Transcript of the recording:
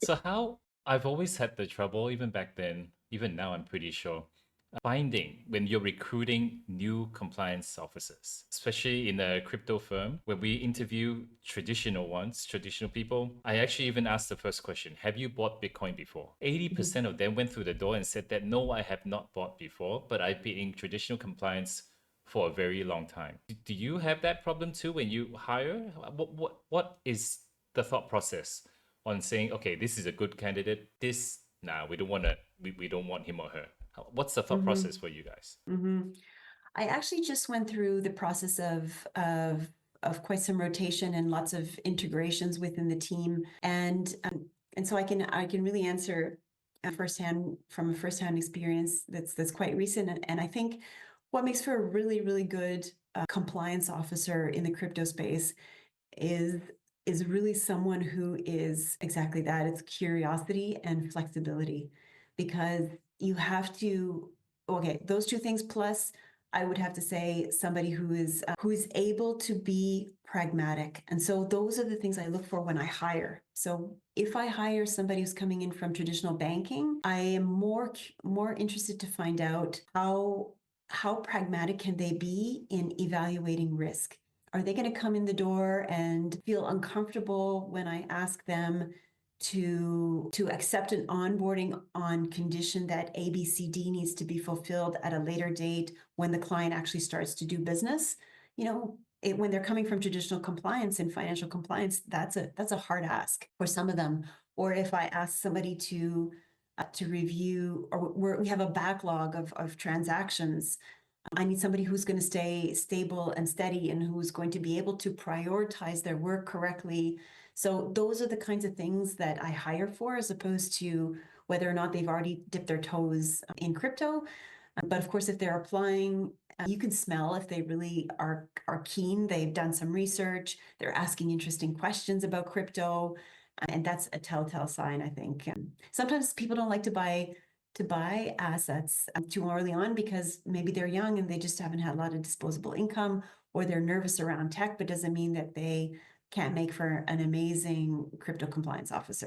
So how I've always had the trouble, even back then, even now, I'm pretty sure, finding when you're recruiting new compliance officers, especially in a crypto firm, when we interview traditional people, I actually even asked the first question, have you bought Bitcoin before? 80% of them went through the door and said that, no, I have not bought before, but I've been in traditional compliance for a very long time. Do you have that problem too when you hire? What is the thought process on saying, okay, this is a good candidate. This, nah, we don't want to, we don't want him or her. What's the thought hmm process for you guys? hmm I actually just went through the process of quite some rotation and lots of integrations within the team, and so I can really answer firsthand from a firsthand experience that's quite recent, and I think what makes for a really good compliance officer in the crypto space is is really someone who is exactly that. It's curiosity and flexibility, because you have to, okay, those two things plus I would have to say somebody who is able to be pragmatic. And so those are the things I look for when I hire. So if I hire somebody who's coming in from traditional banking, I am more interested to find out how pragmatic can they be in evaluating risk. Are they going to come in the door and feel uncomfortable when I ask them to accept an onboarding on condition that ABCD needs to be fulfilled at a later date when the client actually starts to do business? When they're coming from traditional compliance and financial compliance, that's a hard ask for some of them. Or if I ask somebody to review, or we have a backlog of transactions, I need somebody who's going to stay stable and steady and who's going to be able to prioritize their work correctly. So those are the kinds of things that I hire for, as opposed to whether or not they've already dipped their toes in crypto. But of course, if they're applying, you can smell if they really are keen. They've done some research. They're asking interesting questions about crypto, and that's a telltale sign, I think. Sometimes people don't like to buy assets too early on because maybe they're young and they just haven't had a lot of disposable income, or they're nervous around tech, but doesn't mean that they can't make for an amazing crypto compliance officer.